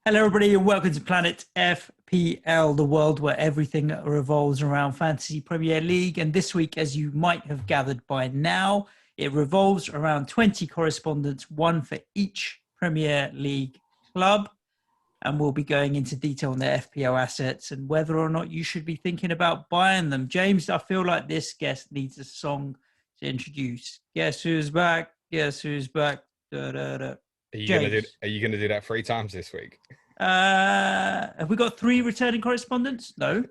Hello, everybody, and welcome to Planet FPL, the world where everything revolves around Fantasy Premier League. And this week, as you might have gathered by now, it revolves around 20 correspondents, one for each Premier League club. And we'll be going into detail on their FPL assets and whether or not you should be thinking about buying them. James, I feel like this guest needs a song to introduce. Guess who's back? Guess who's back? Da, da, da. Are you gonna do that 3 times this week? Have we got 3 returning correspondents? No,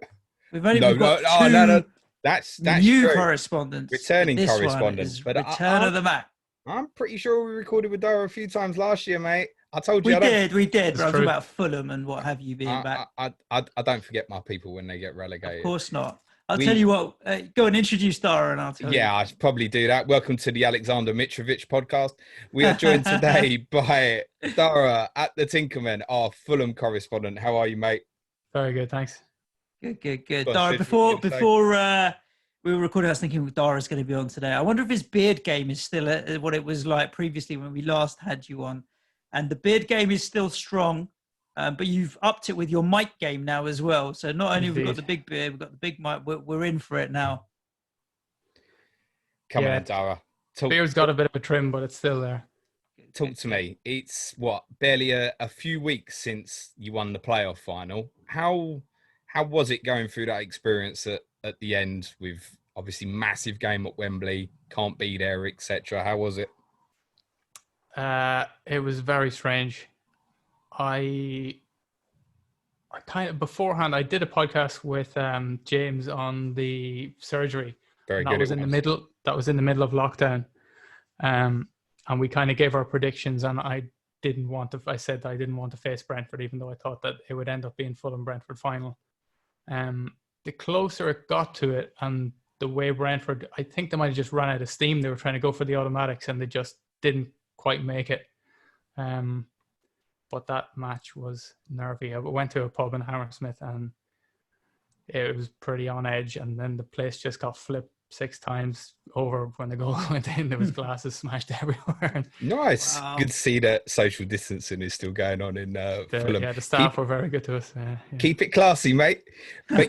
we've got two. No. That's new true. Correspondents. Returning correspondents, but return of the Mac. I'm pretty sure we recorded with Dara a few times last year, mate. I told you we did. But I was talking about Fulham and what have you being back. I don't forget my people when they get relegated. Of course not. I'll tell you what, go and introduce Dara and I'll tell you. Yeah, I should probably do that. Welcome to the Aleksandar Mitrovic podcast. We are joined today by Dara at the Tinkerman, our Fulham correspondent. How are you, mate? Very good, thanks. Good. Dara, before we were recording, I was thinking Dara's going to be on today. I wonder if his beard game is still what it was like previously when we last had you on. And the beard game is still strong. But you've upped it with your mic game now as well. So not only have we got the big beard, we've got the big mic. We're in for it now. Come on, Dara. Beard's got a bit of a trim, but it's still there. Talk to me. It's barely a few weeks since you won the playoff final. How was it going through that experience at the end with obviously massive game at Wembley, can't be there, etc. How was it? It was very strange. I kind of beforehand I did a podcast with James on the surgery. Very good. That was in the middle of lockdown, and we kind of gave our predictions. And I said that I didn't want to face Brentford, even though I thought that it would end up being Fulham Brentford final. The closer it got to it, and the way Brentford, I think they might have just run out of steam. They were trying to go for the automatics, and they just didn't quite make it. But that match was nervy. I went to a pub in Hammersmith and it was pretty on edge. And then the place just got flipped 6 times over when the goal went in. There was glasses smashed everywhere. Nice. Wow. Good to see that social distancing is still going on in Fulham. Yeah, the staff were very good to us. Yeah. Keep it classy, mate. But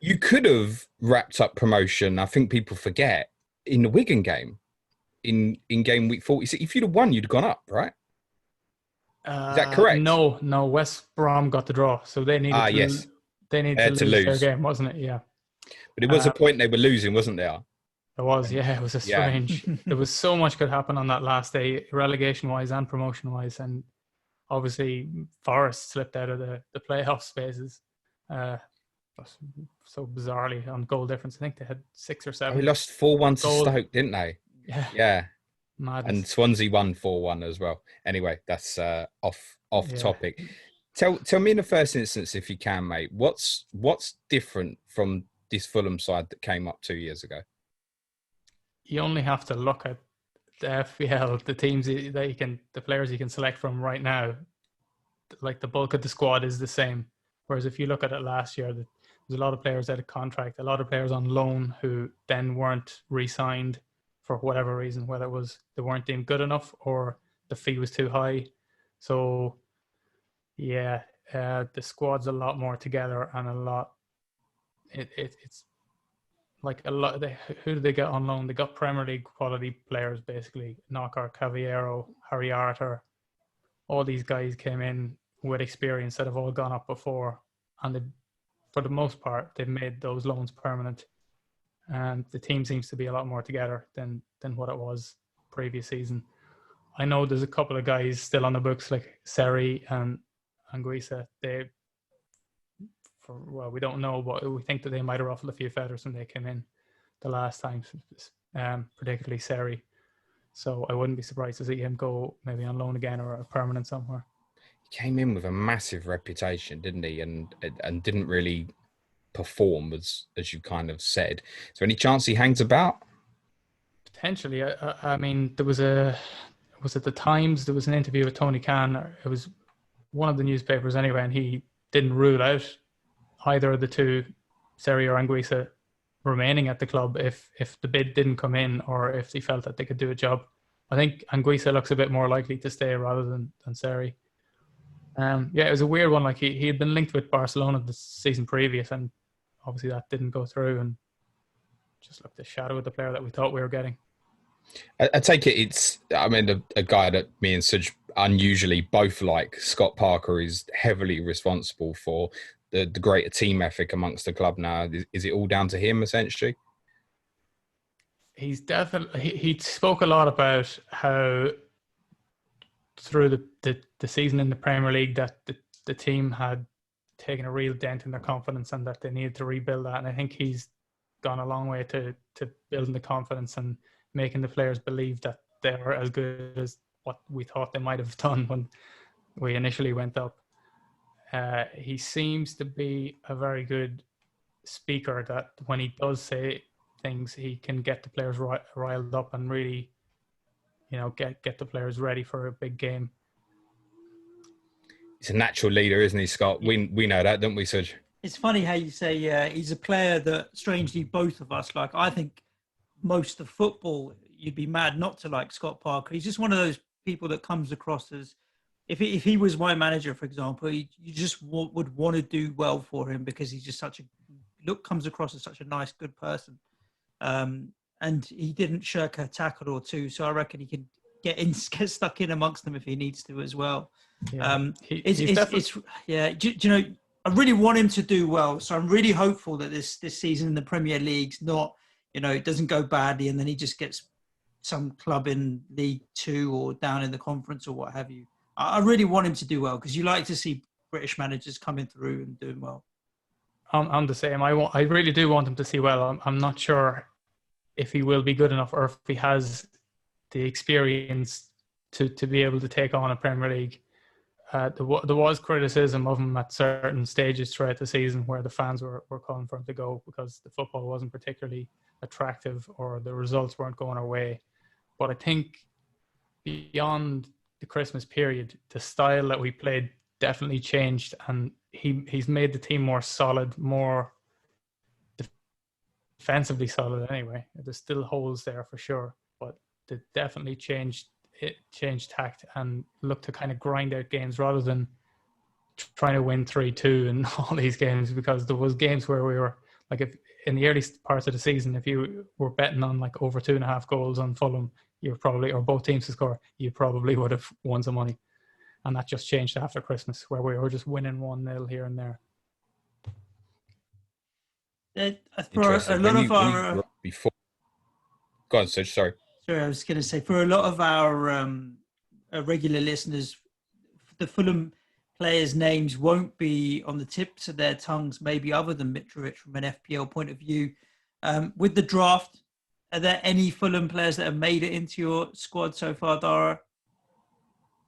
you could have wrapped up promotion. I think people forget in the Wigan game in game week 40. If you'd have won, you'd have gone up, right? Is that correct? No. West Brom got the draw, so they needed to lose their game, wasn't it? Yeah. But it was a point they were losing, wasn't there? It was, yeah. It was a strange. There was so much could happen on that last day, relegation-wise and promotion-wise, and obviously Forest slipped out of the playoff spaces. So bizarrely on goal difference. I think they had 6 or 7. They lost 4-1 to Stoke, didn't they? Yeah. Madness. And Swansea won 4-1 as well. Anyway, that's off topic. Tell me in the first instance, if you can, mate, what's different from this Fulham side that came up 2 years ago? You only have to look at the FPL, the teams the players you can select from right now. Like the bulk of the squad is the same. Whereas if you look at it last year, there's a lot of players out of contract, a lot of players on loan who then weren't re-signed for whatever reason, whether it was they weren't deemed good enough or the fee was too high. So, the squad's a lot more together and a lot. It's like a lot. Who did they get on loan? They got Premier League quality players, basically. Knockout, Cavallero, Harry Arthur. All these guys came in with experience that have all gone up before, and for the most part, they've made those loans permanent. And the team seems to be a lot more together than what it was previous season. I know there's a couple of guys still on the books like Seri and Anguissa. We don't know, but we think that they might have ruffled a few feathers when they came in the last time, particularly Seri. So I wouldn't be surprised to see him go maybe on loan again or a permanent somewhere. He came in with a massive reputation, didn't he? And didn't really perform as you kind of said. Is there any chance he hangs about? Potentially. I mean, there was at the Times, there was an interview with Tony Khan. It was one of the newspapers anyway, and he didn't rule out either of the two, Seri or Anguissa, remaining at the club if the bid didn't come in or if he felt that they could do a job. I think Anguissa looks a bit more likely to stay rather than Seri. Yeah, it was a weird one. Like he had been linked with Barcelona the season previous, and obviously that didn't go through, and just looked a shadow of the player that we thought we were getting. I take it I mean, a guy that me and Suj unusually both like, Scott Parker, is heavily responsible for the greater team ethic amongst the club now. Is it all down to him, essentially? He's definitely, he spoke a lot about how through the season in the Premier League that the team had taken a real dent in their confidence and that they needed to rebuild that. And I think he's gone a long way to building the confidence and making the players believe that they are as good as what we thought they might have done when we initially went up. He seems to be a very good speaker, that when he does say things, he can get the players riled up and really, get the players ready for a big game. He's a natural leader, isn't he, Scott? We know that, don't we, Suj? It's funny how you say he's a player that, strangely, both of us like. I think most of football, you'd be mad not to like Scott Parker. He's just one of those people that comes across as, if he was my manager, for example, you just would want to do well for him, because he's just comes across as such a nice, good person. And he didn't shirk a tackle or two, so I reckon he can get stuck in amongst them if he needs to as well. Yeah, I really want him to do well, so I'm really hopeful that this season in the Premier League's not, it doesn't go badly and then he just gets some club in League Two or down in the conference or what have you. I really want him to do well, because you like to see British managers coming through and doing well. I'm the same. I really do want him to see well. I'm not sure if he will be good enough, or if he has the experience to be able to take on a Premier League. There was criticism of him at certain stages throughout the season where the fans were calling for him to go because the football wasn't particularly attractive or the results weren't going our way. But I think beyond the Christmas period, the style that we played definitely changed, and he's made the team more solid, more defensively solid anyway. There's still holes there for sure, but they definitely changed tact and looked to kind of grind out games rather than trying to win 3-2 in all these games, because there was games where we were like, if in the early parts of the season, if you were betting on like over 2.5 goals on Fulham, you probably, or both teams to score, you probably would have won some money. And that just changed after Christmas, where we were just winning 1-0 here and there. For a lot of our before, go on, Suj, sorry. Sorry, I was going to say, for a lot of our regular listeners, the Fulham players' names won't be on the tips of their tongues, maybe other than Mitrovic from an FPL point of view. With the draft, are there any Fulham players that have made it into your squad so far, Dara?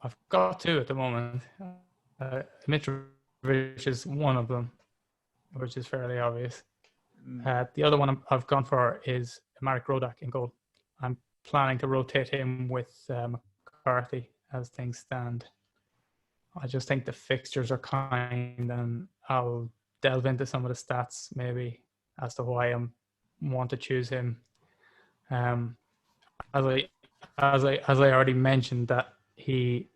I've got two at the moment. Mitrovic is one of them, which is fairly obvious. The other one I've gone for is Marek Rodak in goal. I'm planning to rotate him with McCarthy as things stand. I just think the fixtures are kind, and I'll delve into some of the stats maybe as to why I want to choose him. As I already mentioned, that the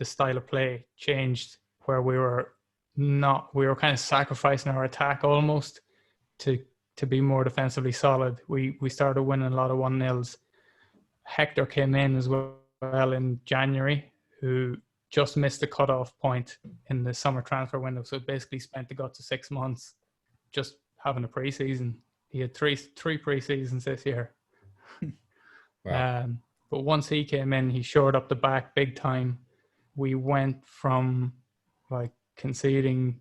style of play changed, where we were kind of sacrificing our attack almost to be more defensively solid. We started winning a lot of 1-0s. Hector came in as well in January, who just missed the cutoff point in the summer transfer window. So basically spent the guts of 6 months just having a preseason. He had three preseasons this year. Wow. But once he came in, he shored up the back big time. We went from like conceding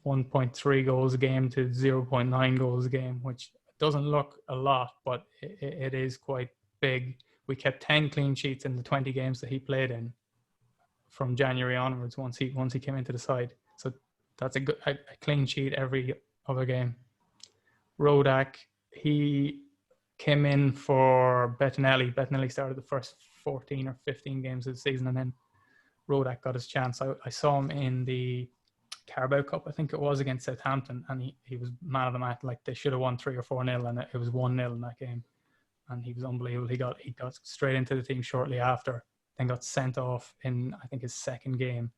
1.3 goals a game to 0.9 goals a game, which doesn't look a lot, but it is quite big. We kept 10 clean sheets in the 20 games that he played in from January onwards once he came into the side. So that's a clean sheet every other game. Rodak, he came in for Bettinelli. Bettinelli started the first 14 or 15 games of the season, and then Rodak got his chance. I saw him in the Carabao Cup, I think it was, against Southampton, and he was man of the match. Like, they should have won 3 or 4-0, and it was 1-0 in that game, and he was unbelievable. He got straight into the team shortly after, then got sent off in, I think, his second game,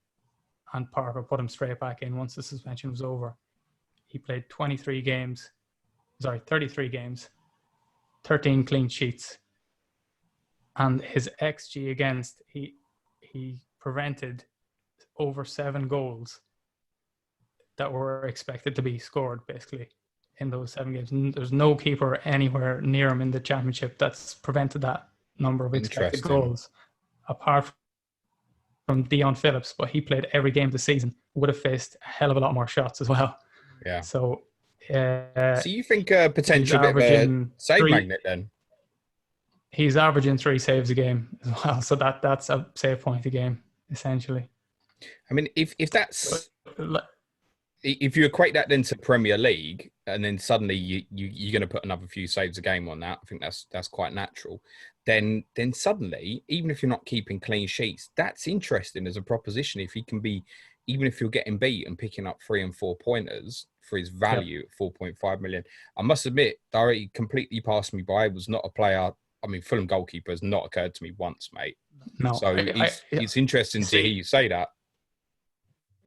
and Parker put him straight back in once the suspension was over. He played 33 games, 13 clean sheets. And his XG against, he prevented over 7 goals that were expected to be scored, basically, in those 7 games. There's no keeper anywhere near him in the championship that's prevented that number of expected goals, apart from Dion Phillips, but he played every game this season, would have faced a hell of a lot more shots as well. Yeah. So you think a potential bit of a save magnet then? He's averaging 3 saves a game as well, so that's a save point a game essentially. I mean, if you equate that then to Premier League, and then suddenly you're going to put another few saves a game on that, I think that's quite natural. Then suddenly, even if you're not keeping clean sheets, that's interesting as a proposition. If he can be, even if you're getting beat and picking up 3 and 4 pointers for his value at 4.5 million. I must admit, Dara completely passed me by. Was not a player. I mean, Fulham goalkeeper has not occurred to me once, mate. No. So it's interesting to hear you say that.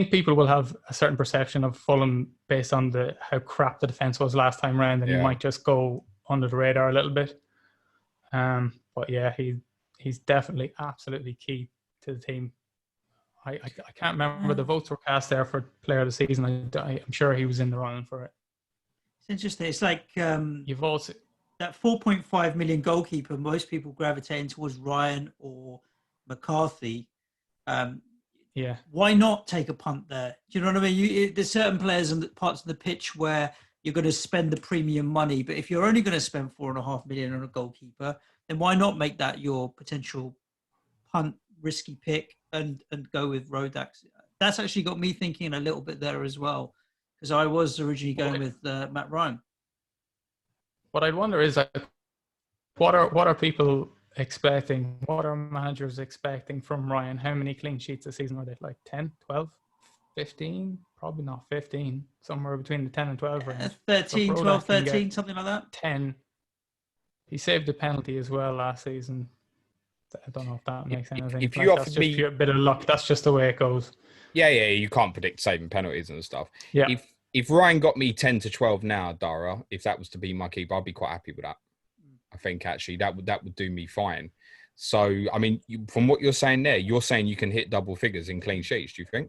I think people will have a certain perception of Fulham based on how crap the defence was last time round, and he might just go under the radar a little bit. But yeah, he's definitely absolutely key to the team. I can't remember the votes were cast there for player of the season. I'm sure he was in the running for it. It's interesting. It's like you've also that 4.5 million goalkeeper. Most people gravitating towards Ryan or McCarthy. Yeah. Why not take a punt there? Do you know what I mean? There's certain players and parts of the pitch where you're going to spend the premium money, but if you're only going to spend 4.5 million on a goalkeeper, then why not make that your potential punt risky pick and go with Rodak? That's actually got me thinking a little bit there as well, because I was originally going with Matt Ryan. What I'd wonder is what are people expecting? What are managers expecting from Ryan? How many clean sheets a season are they? Like 10, 12, 15? Probably not 15. Somewhere between the 10 and 12 range. 13, 12, 13, something like that. 10. He saved a penalty as well last season. I don't know if that makes anything. If you offered me a bit of luck, that's just the way it goes. Yeah, you can't predict saving penalties and stuff. Yeah. If Ryan got me 10 to 12 now, Dara, if that was to be my keeper, I'd be quite happy with that. I think actually that would do me fine. So, I mean, from what you're saying there, you're saying you can hit double figures in clean sheets, do you think?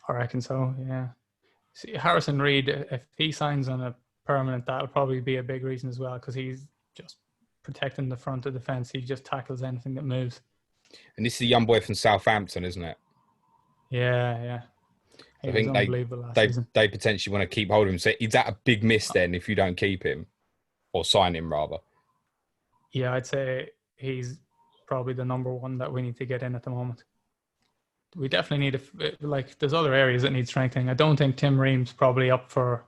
I reckon so, yeah. See, Harrison Reed, if he signs on a permanent, that'll probably be a big reason as well, because he's just protecting the front of the fence. He just tackles anything that moves. And this is a young boy from Southampton, isn't it? Yeah. I think they potentially want to keep hold of him. So is that a big miss then if you don't keep him or sign him rather? Yeah, I'd say he's probably the number one that we need to get in at the moment. We definitely need there's other areas that need strengthening. I don't think Tim Ream's probably up for,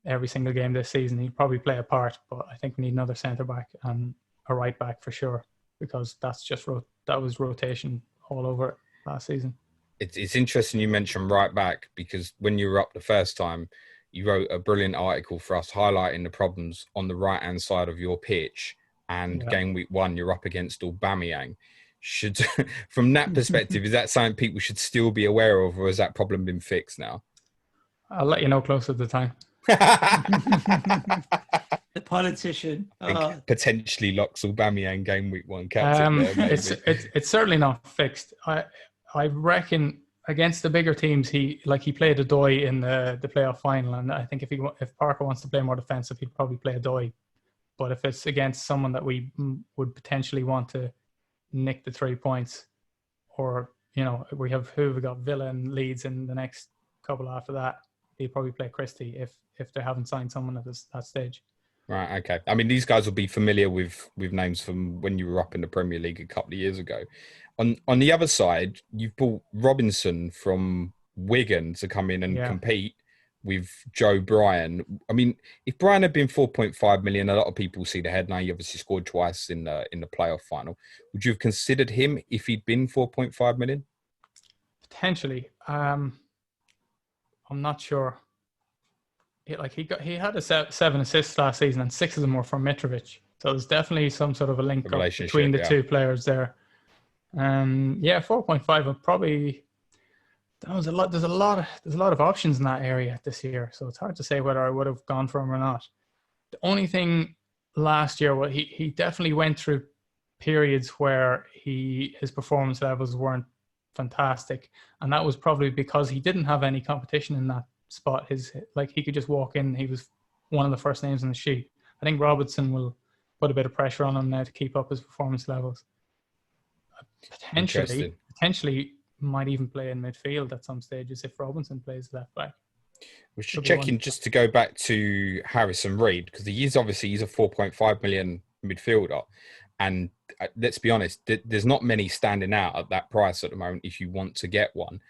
every single game this season. He'd probably play a part, but I think we need another centre back and a right back for sure, because that was rotation all over it last season. It's interesting you mentioned right back, because when you were up the first time, you wrote a brilliant article for us highlighting the problems on the right-hand side of your pitch. And game week 1, you're up against Aubameyang. From that perspective, is that something people should still be aware of, or has that problem been fixed now? I'll let you know closer to the time. The politician. Potentially locks Aubameyang game week 1 it's certainly not fixed. I reckon against the bigger teams, he played Odoi in the playoff final, and I think if Parker wants to play more defensive, he'd probably play Odoi. But if it's against someone that we would potentially want to nick the 3 points, or we got Villa and Leeds in the next couple after that, he'd probably play Christie if they haven't signed someone at that stage. Right, okay. I mean, these guys will be familiar with names from when you were up in the Premier League a couple of years ago. On the other side, you've brought Robinson from Wigan to come in and compete with Joe Bryan. I mean, if Bryan had been 4.5 million, a lot of people see the headline. He obviously scored twice in the playoff final. Would you have considered him if he'd been 4.5 million? Potentially. I'm not sure. He had 7 assists last season, and 6 of them were from Mitrovic. So there's definitely some sort of a link up between the two players there. Yeah, 4.5. And probably that was a lot. There's a lot of options in that area this year, so it's hard to say whether I would have gone for him or not. The only thing last year, well, he definitely went through periods where his performance levels weren't fantastic, and that was probably because he didn't have any competition in that spot. He could just walk in. He was one of the first names on the sheet. I think Robertson will put a bit of pressure on him now to keep up his performance levels. Potentially might even play in midfield at some stages if Robinson plays left back. We're just checking just to go back to Harrison Reed, because he's a 4.5 million midfielder. And let's be honest, there's not many standing out at that price at the moment if you want to get one.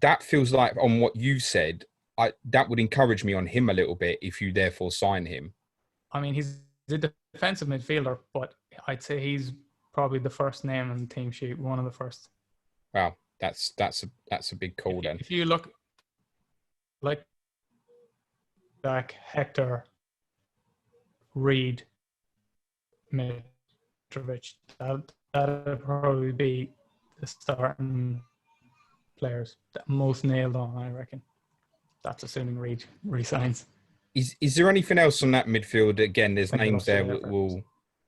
That feels like, on what you said, that would encourage me on him a little bit if you therefore sign him. I mean, he's a defensive midfielder, but I'd say he's probably the first name on the team sheet, one of the first. Wow, that's a big call then. If you look like back, Hector, Reed, Mitrovic, that'd probably be the starting players that most nailed on, I reckon. That's assuming Reed resigns. Is there anything else on that midfield? Again, there's names there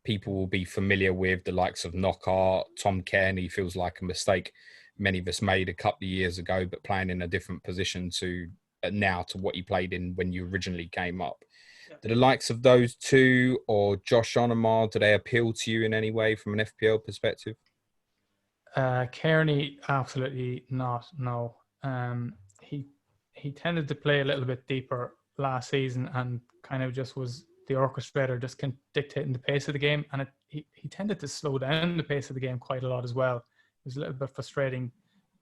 people will be familiar with, the likes of Knockaert, Tom Kearney. Feels like a mistake many of us made a couple of years ago, but playing in a different position to what he played in when you originally came up. Yeah. Do the likes of those two or Josh Onomah, do they appeal to you in any way from an FPL perspective? Kearney, absolutely not. No. He tended to play a little bit deeper last season and kind of just was the orchestrator, just dictating the pace of the game. And he tended to slow down the pace of the game quite a lot as well. It was a little bit frustrating.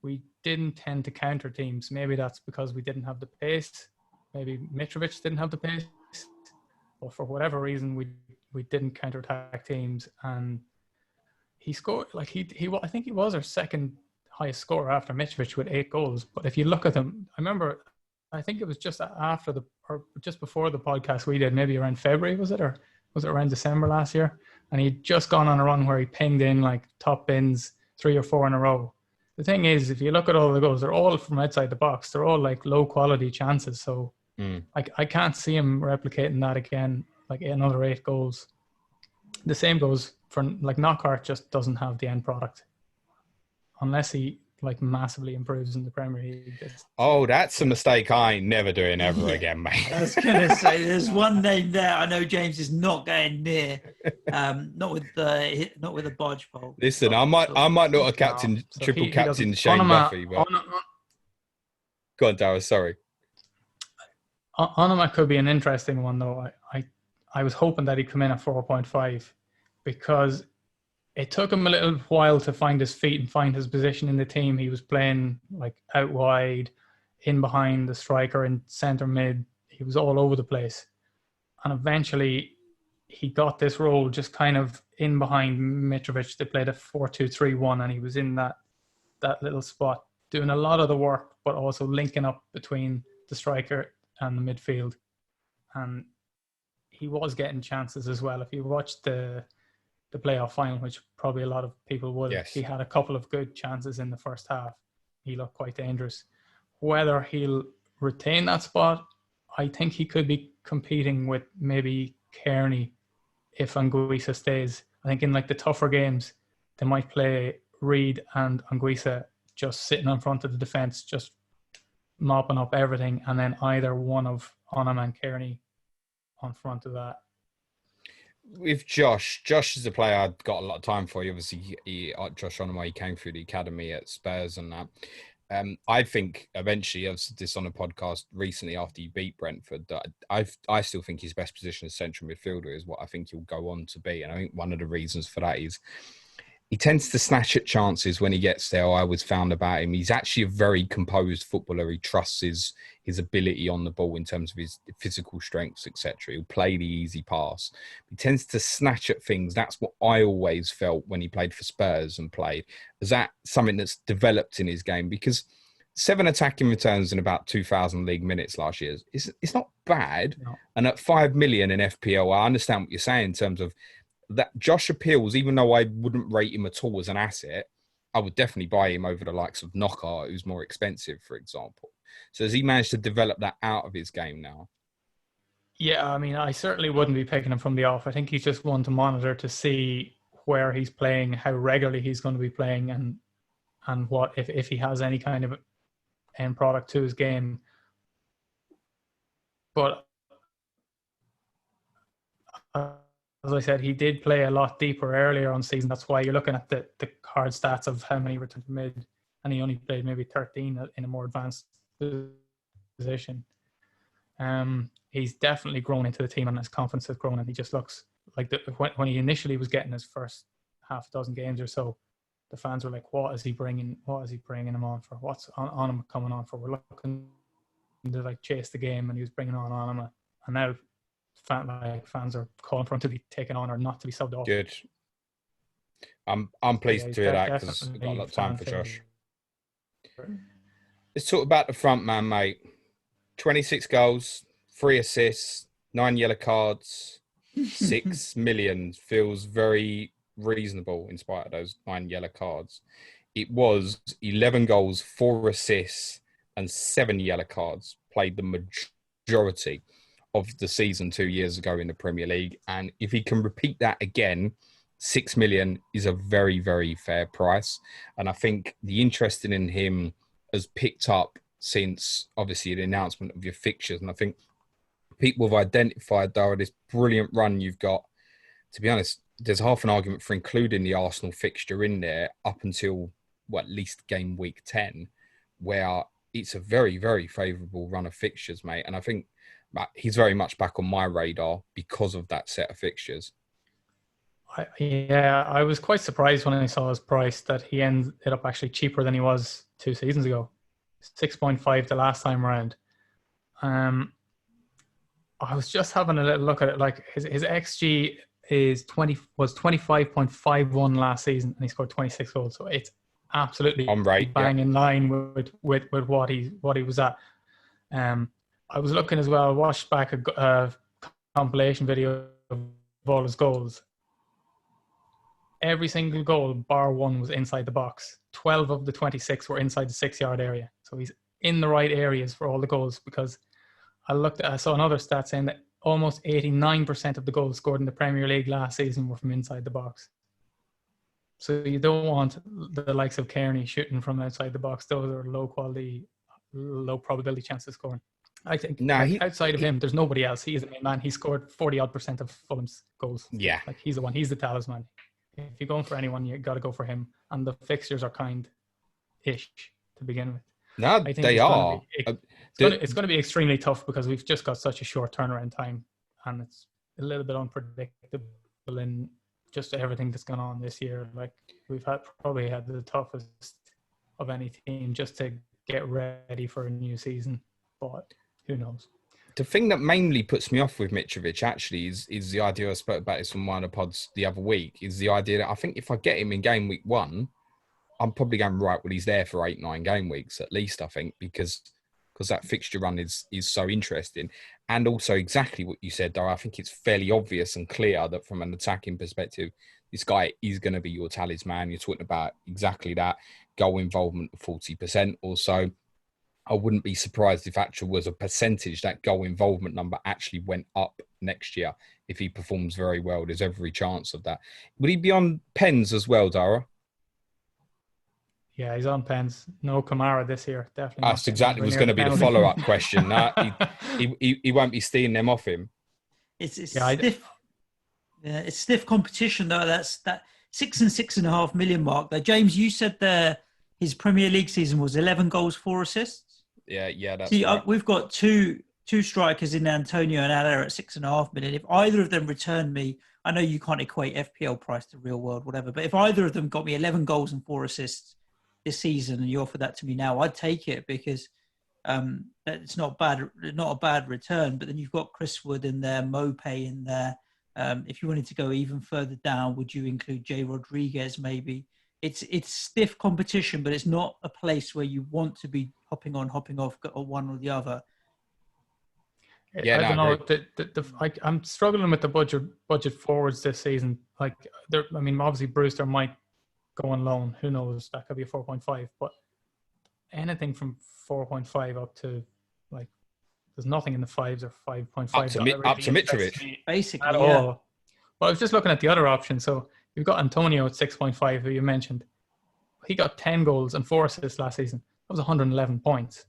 We didn't tend to counter teams. Maybe that's because we didn't have the pace. Maybe Mitrovic didn't have the pace. Or for whatever reason, we didn't counterattack teams. And he scored, I think he was our second highest scorer after Mitrovic with 8 goals. But if you look at him, I think it was just just before the podcast we did, maybe around February, was it? Or was it around December last year? And he'd just gone on a run where he pinged in like top bins 3 or 4 in a row. The thing is, if you look at all the goals, they're all from outside the box. They're all like low quality chances. So I can't see him replicating that again, like another 8 goals. The same goes for like Knockaert, just doesn't have the end product unless he like massively improves in the Premier League. Oh, that's a mistake I ain't never doing ever again, mate. I was going to say, there's one name there I know James is not going near. Not with a bodge pole. Listen, I might not have captain Shane Duffy, but go on, Dara, sorry. Onomah could be an interesting one though. I was hoping that he'd come in at 4.5 because it took him a little while to find his feet and find his position in the team. He was playing like out wide, in behind the striker, in centre mid. He was all over the place. And eventually he got this role just kind of in behind Mitrovic. They played a 4-2-3-1 and he was in that little spot, doing a lot of the work, but also linking up between the striker and the midfield. And he was getting chances as well. If you watched the playoff final, which probably a lot of people would. Yes. He had a couple of good chances in the first half. He looked quite dangerous. Whether he'll retain that spot, I think he could be competing with maybe Kearney if Anguissa stays. I think in like the tougher games, they might play Reed and Anguissa just sitting in front of the defence, just mopping up everything, and then either one of Onomah and Kearney on front of that. With Josh is a player I've got a lot of time for. Obviously, Josh Onomah, he came through the academy at Spurs and that. I think eventually, I've said this on a podcast recently after he beat Brentford, that I still think his best position as central midfielder is what I think he'll go on to be. And I think one of the reasons for that is he tends to snatch at chances when he gets there. I always found about him, he's actually a very composed footballer. He trusts his ability on the ball in terms of his physical strengths, etc. He'll play the easy pass. He tends to snatch at things. That's what I always felt when he played for Spurs and played. Is that something that's developed in his game? Because 7 attacking returns in about 2,000 league minutes last year, it's not bad. No. And at 5 million in FPL, I understand what you're saying in terms of that Josh appeals, even though I wouldn't rate him at all as an asset. I would definitely buy him over the likes of Knockout, who's more expensive, for example. So has he managed to develop that out of his game now? Yeah, I mean, I certainly wouldn't be picking him from the off. I think he's just one to monitor to see where he's playing, how regularly he's going to be playing, and what if he has any kind of end product to his game. But as I said, he did play a lot deeper earlier on season. That's why you're looking at the hard stats of how many returned from mid, and he only played maybe 13 in a more advanced position. He's definitely grown into the team, and his confidence has grown, and he just looks like when he initially was getting his first half a dozen games or so, the fans were like, what is he bringing him on for? What's on him coming on for? We're looking to like chase the game, and he was bringing on him, and now fans are calling for him to be taken on or not to be subbed off. Good. I'm pleased to hear that, because I've got a lot of time for Josh. Let's talk about the front man, mate. 26 goals, 3 assists, 9 yellow cards, 6 million feels very reasonable in spite of those 9 yellow cards. It was 11 goals, 4 assists, and 7 yellow cards played the majority of the season 2 years ago in the Premier League. And if he can repeat that again, 6 million is a very, very fair price. And I think the interest in him has picked up since, obviously, the announcement of your fixtures. And I think people have identified, Dara, this brilliant run you've got. To be honest, there's half an argument for including the Arsenal fixture in there up until, at least game week 10, where it's a very, very favourable run of fixtures, mate. And I think he's very much back on my radar because of that set of fixtures. I was quite surprised when I saw his price that he ended up actually cheaper than he was 2 seasons ago. 6.5 the last time around. I was just having a little look at it. Like his XG was 25.51 last season, and he scored 26 goals. So it's absolutely bang in line with what he was at. I was looking as well. Watched back a compilation video of all his goals. Every single goal, bar one, was inside the box. 12 of the 26 were inside the 6-yard area. So he's in the right areas for all the goals, because I saw another stat saying that almost 89% of the goals scored in the Premier League last season were from inside the box. So you don't want the likes of Kearney shooting from outside the box. Those are low quality, low probability chances of scoring. I think outside of him, there's nobody else. He is the main man. He scored 40-odd% of Fulham's goals. Yeah. Like he's the one. He's the talisman. If you're going for anyone, you got to go for him. And the fixtures are kind-ish to begin with. No, I think they are. It's going to be extremely tough because we've just got such a short turnaround time, and it's a little bit unpredictable in just everything that's gone on this year. Like we've probably had the toughest of any team just to get ready for a new season, but who knows? The thing that mainly puts me off with Mitrovic actually is the idea, I spoke about this on one of the pods the other week, is the idea that I think if I get him in game week 1, I'm probably going, right, well, he's there for 8-9 game weeks at least, I think, because that fixture run is so interesting. And also exactly what you said, Dara, I think it's fairly obvious and clear that from an attacking perspective, this guy is going to be your talisman. You're talking about exactly that, goal involvement of 40% or so. I wouldn't be surprised if actual was a percentage, that goal involvement number actually went up next year. If he performs very well, there's every chance of that. Would he be on pens as well, Dara? Yeah, he's on pens. No Kamara this year, definitely. That's exactly was going to be the follow-up question. He won't be stealing them off him. It's stiff. Yeah, it's stiff competition though. That's that 6 and 6.5 million mark. There, James, you said his Premier League season was 11 goals, 4 assists. Yeah. That's See, right. We've got two strikers in Antonio and Ala at 6.5 million. If either of them return me, I know you can't equate FPL price to real world, whatever. But if either of them got me 11 goals and 4 assists this season, and you offer that to me now, I'd take it because it's not a bad return. But then you've got Chris Wood in there, Mopay in there. If you wanted to go even further down, would you include Jay Rodriguez maybe? It's stiff competition, but it's not a place where you want to be hopping on, hopping off, or one or the other. Yeah, I don't know. I'm struggling with the budget forwards this season. Like, obviously Brewster might go on loan. Who knows? That could be a 4.5. But anything from 4.5 up to like, there's nothing in the 5s or 5.5 Up to Mitrovic. Basically, at all. But I was just looking at the other option. So you've got Antonio at 6.5, who you mentioned. He got 10 goals and 4 assists last season. That was 111 points.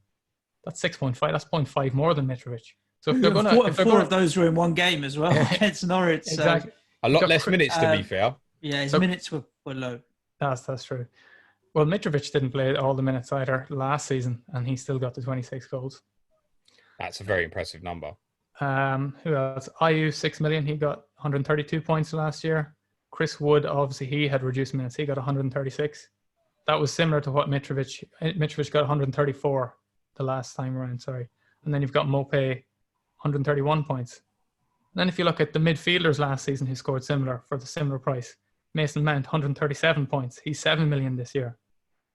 That's 6.5. That's 0.5 more than Mitrovic. So if they're going to... Four of those were in one game as well against Norwich. Exactly. So. A lot less minutes, to be fair. Yeah, his minutes were low. That's true. Well, Mitrovic didn't play all the minutes either last season, and he still got the 26 goals. That's a very impressive number. Who else? Ayew, 6 million. He got 132 points last year. Chris Wood, obviously, he had reduced minutes. He got 136. That was similar to what Mitrovic got 134 the last time around, sorry. And then you've got Mopé, 131 points. And then if you look at the midfielders last season who scored similar for the similar price, Mason Mount, 137 points. He's 7 million this year.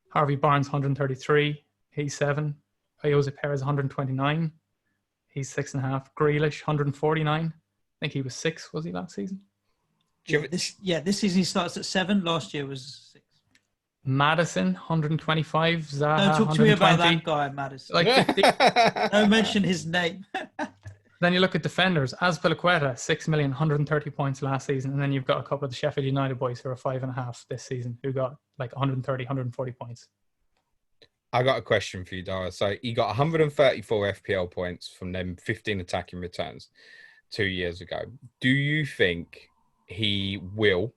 Harvey Barnes, 133. He's 7. Jose Perez, 129. He's 6.5. Grealish, 149. I think he was 6, was he, last season? This season he starts at 7. Last year was 6. Madison, 125. Zaha, Don't talk to me about that guy, Madison. Don't mention his name. Then you look at defenders. Azpilicueta, 6 million, 130 points last season. And then you've got a couple of the Sheffield United boys who are 5.5 this season, who got like 130, 140 points. I got a question for you, Dara. So he got 134 FPL points from them 15 attacking returns 2 years ago. Do you think he will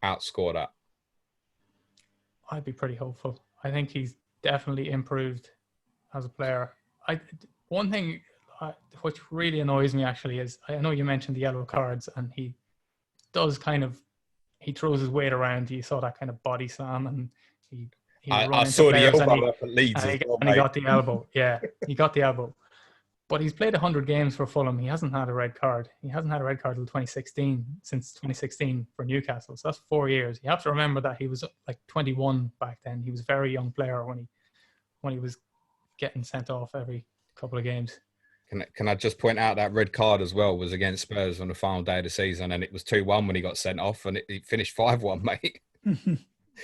outscore that? I'd be pretty hopeful. I think he's definitely improved as a player. One thing which really annoys me actually is, I know you mentioned the yellow cards, and he does he throws his weight around. You saw that kind of body slam, and I saw the elbow up at Leeds and he got the elbow. Yeah, he got the elbow. But he's played 100 games for Fulham. He hasn't had a red card. He hasn't had a red card since 2016 for Newcastle. So that's 4 years. You have to remember that he was like 21 back then. He was a very young player when he was getting sent off every couple of games. Can I just point out that red card as well was against Spurs on the final day of the season, and it was 2-1 when he got sent off, and it finished 5-1, mate.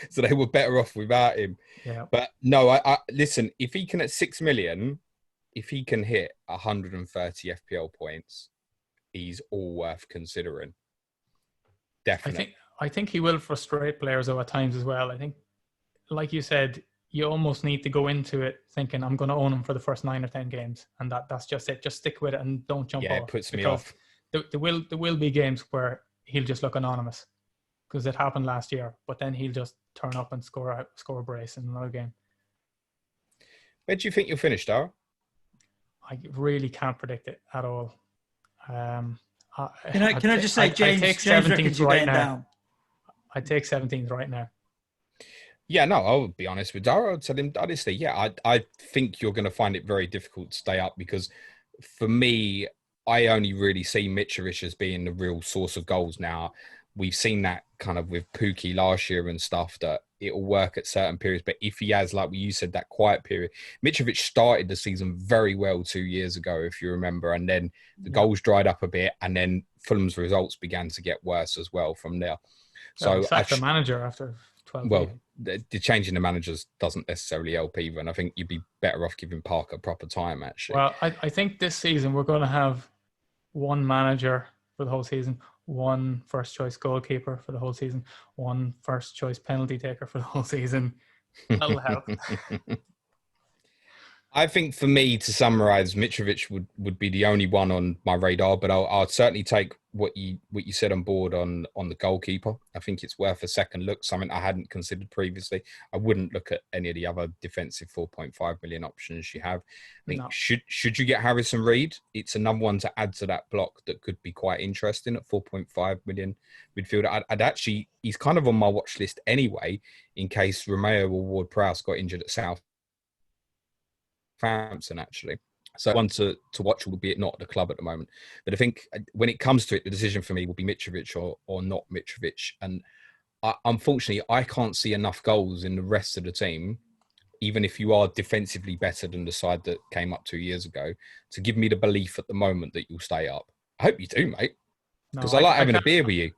So they were better off without him. Yeah. But no, I listen, if he can at 6 million, if he can hit 130 FPL points, he's all worth considering. Definitely. I think he will frustrate players though at times as well. I think, like you said, you almost need to go into it thinking, I'm going to own him for the first 9 or 10 games. And that's just it. Just stick with it and don't jump off. Yeah, it puts me off. There will be games where he'll just look anonymous, because it happened last year. But then he'll just turn up and score a brace in another game. Where do you think you'll finish, Dara? I really can't predict it at all. Can I just say, James reckons you're going down. I take 17th right now. Yeah, no, I'll be honest with Dara. I'll tell him honestly, yeah, I think you're going to find it very difficult to stay up, because for me, I only really see Mitrovic as being the real source of goals now. We've seen that kind of with Pukki last year and stuff, that it'll work at certain periods. But if he has, like you said, that quiet period, Mitrovic started the season very well 2 years ago, if you remember, and then the goals dried up a bit, and then Fulham's results began to get worse as well from there. So sacked the manager after 12 well, years. the changing the managers doesn't necessarily help either, and I think you'd be better off giving Parker proper time, actually. Well, I think this season we're going to have one manager for the whole season, one first choice goalkeeper for the whole season, one first choice penalty taker for the whole season. That'll help. I think for me, to summarise, Mitrovic would be the only one on my radar, but I'll certainly take what you said on board on the goalkeeper. I think it's worth a second look, something I hadn't considered previously. I wouldn't look at any of the other defensive 4.5 million options you have. I think should you get Harrison Reed, it's another one to add to that block that could be quite interesting at 4.5 million midfielder. I'd actually, he's kind of on my watch list anyway, in case Romeo or Ward-Prowse got injured at Southampton, actually. So one to watch, albeit not at the club at the moment. But I think when it comes to it, the decision for me will be Mitrovic or not Mitrovic. And unfortunately, I can't see enough goals in the rest of the team, even if you are defensively better than the side that came up 2 years ago, to give me the belief at the moment that you'll stay up. I hope you do, mate. Because I like having a beer with you.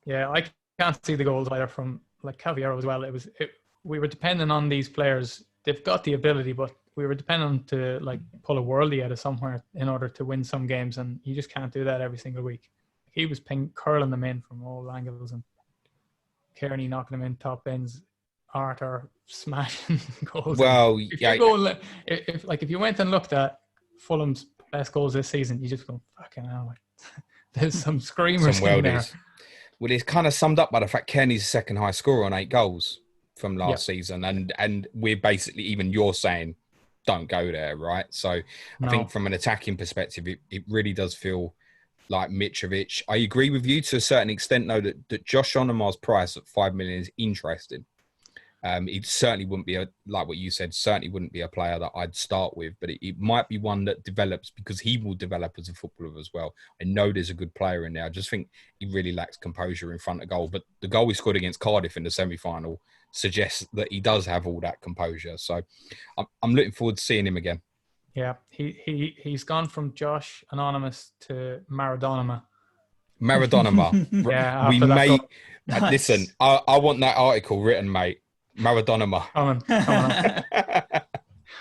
Yeah, I can't see the goals either from like Caviero as well. We were dependent on these players. They've got the ability, but we were dependent to like pull a worldie out of somewhere in order to win some games, and you just can't do that every single week. He was curling them in from all angles, and Kearney knocking them in top bins, Arthur smashing goals. Well, if you went and looked at Fulham's best goals this season, you just go, fucking hell, like, there's some screamers in there. Well, it's kind of summed up by the fact Kearney's the second highest scorer on 8 goals from last season, and we're basically, even you're saying don't go there, right? So I think from an attacking perspective, it really does feel like Mitrovic. I agree with you to a certain extent, though, that Josh Onomar's price at 5 million is interesting. It certainly wouldn't be like what you said, certainly wouldn't be a player that I'd start with, but it might be one that develops, because he will develop as a footballer as well. I know there's a good player in there. I just think he really lacks composure in front of goal. But the goal he scored against Cardiff in the semi-final suggests that he does have all that composure. So I'm looking forward to seeing him again. Yeah, he's gone from Josh Anonymous to Maradona. Yeah, we may listen. I want that article written, mate. Maradona. Come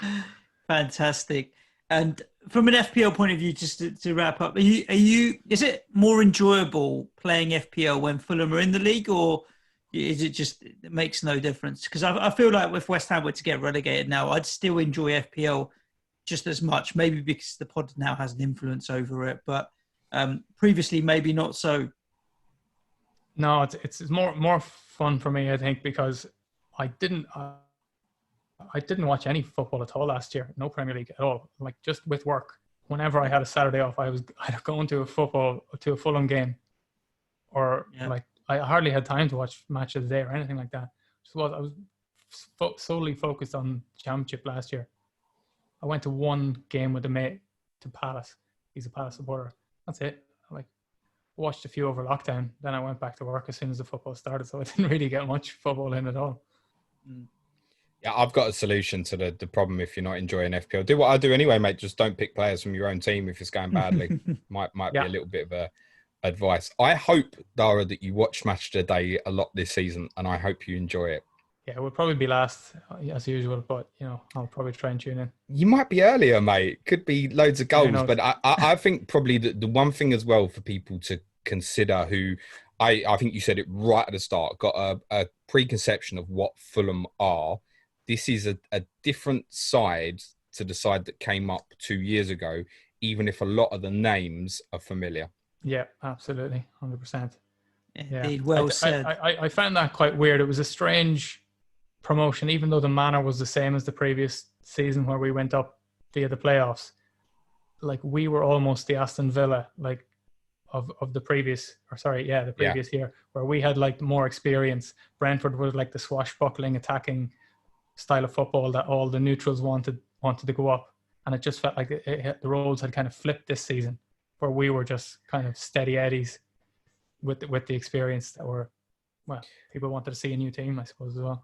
on. Fantastic. And from an FPL point of view, just to wrap up, is it more enjoyable playing FPL when Fulham are in the league, or is it just, it makes no difference? Because I feel like if West Ham were to get relegated now, I'd still enjoy FPL just as much, maybe because the pod now has an influence over it, but previously maybe not so. No, it's more fun for me, I think, because I didn't watch any football at all last year. No Premier League at all. Like, just with work, whenever I had a Saturday off, I was either going to a Fulham game, or like I hardly had time to watch Match of the Day or anything like that. I was solely focused on Championship last year. I went to one game with a mate to Palace. He's a Palace supporter. That's it. Like, watched a few over lockdown. Then I went back to work as soon as the football started, so I didn't really get much football in at all. Yeah, I've got a solution to the problem if you're not enjoying FPL. Do what I do anyway, mate. Just don't pick players from your own team if it's going badly. might be a little bit of advice. I hope, Dara, that you watch Match of the Day a lot this season, and I hope you enjoy it. Yeah, we'll probably be last as usual, but I'll probably try and tune in. You might be earlier, mate. Could be loads of goals, but I think probably the one thing as well for people to consider, who I think you said it right at the start, got a preconception of what Fulham are. This is a different side to the side that came up 2 years ago, even if a lot of the names are familiar. Yeah, absolutely, 100%. Indeed, well said. I found that quite weird. It was a strange promotion, even though the manner was the same as the previous season where we went up via the playoffs. Like, we were almost the Aston Villa, like, of the previous, year, where we had like more experience. Brentford was like the swashbuckling, attacking style of football that all the neutrals wanted to go up, and it just felt like the roles had kind of flipped this season, where we were just kind of steady eddies with the experience that were, well, people wanted to see a new team, I suppose, as well.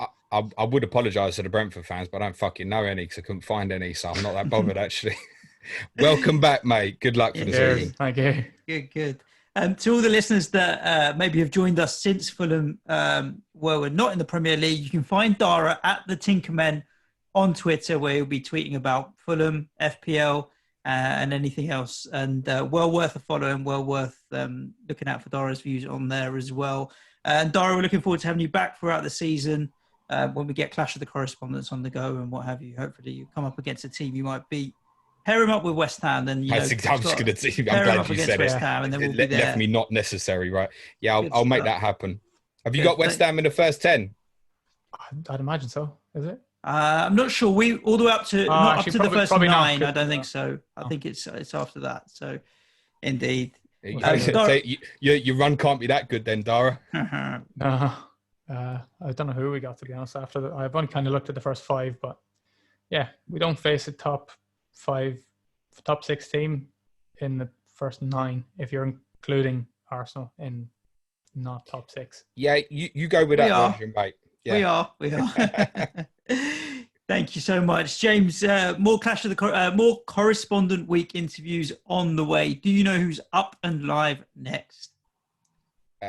I would apologise to the Brentford fans, but I don't fucking know any because I couldn't find any, so I'm not that bothered, actually. Welcome back, mate. Good luck for the season. Thank you. Good. To all the listeners that maybe have joined us since Fulham were not in the Premier League, you can find Dara at the Tinkermen on Twitter, where he'll be tweeting about Fulham, FPL, and anything else. And well worth a follow, and well worth looking out for Dara's views on there as well. And Dara, we're looking forward to having you back throughout the season when we get Clash of the Correspondents on the go and what have you. Hopefully you come up against a team you might beat. Pair him up with West Ham, then I'm just going to say, I'm glad you said West it. Ham, and then we'll it be left me not necessary, right? Yeah, I'll make that happen. Have you got West Ham in the first 10? I'd imagine so. Is it? I'm not sure. We all the way up to up to the first 9. Not. I don't think so. I think it's after that. So, indeed, your run can't be that good then, Dara. I don't know who we got, to be honest. After that, I've only kind of looked at the first 5, but yeah, we don't face a top 6 team in the first 9 if you're including Arsenal in not top 6. Yeah, you go with that version, mate. Yeah. We are. Thank you so much, James. More more Correspondent Week interviews on the way. Do you know who's up and live next?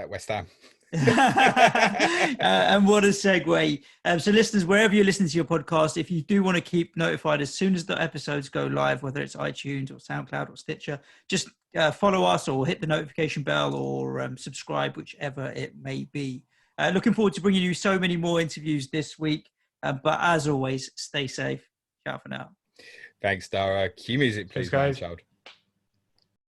West Ham. And what a segue. So listeners, wherever you're listening to your podcast, if you do want to keep notified as soon as the episodes go live, whether it's iTunes or SoundCloud or Stitcher, just follow us or hit the notification bell or subscribe, whichever it may be. Looking forward to bringing you so many more interviews this week. But as always, stay safe. Ciao for now. Thanks, Dara. Cue music, please, guys. man, child.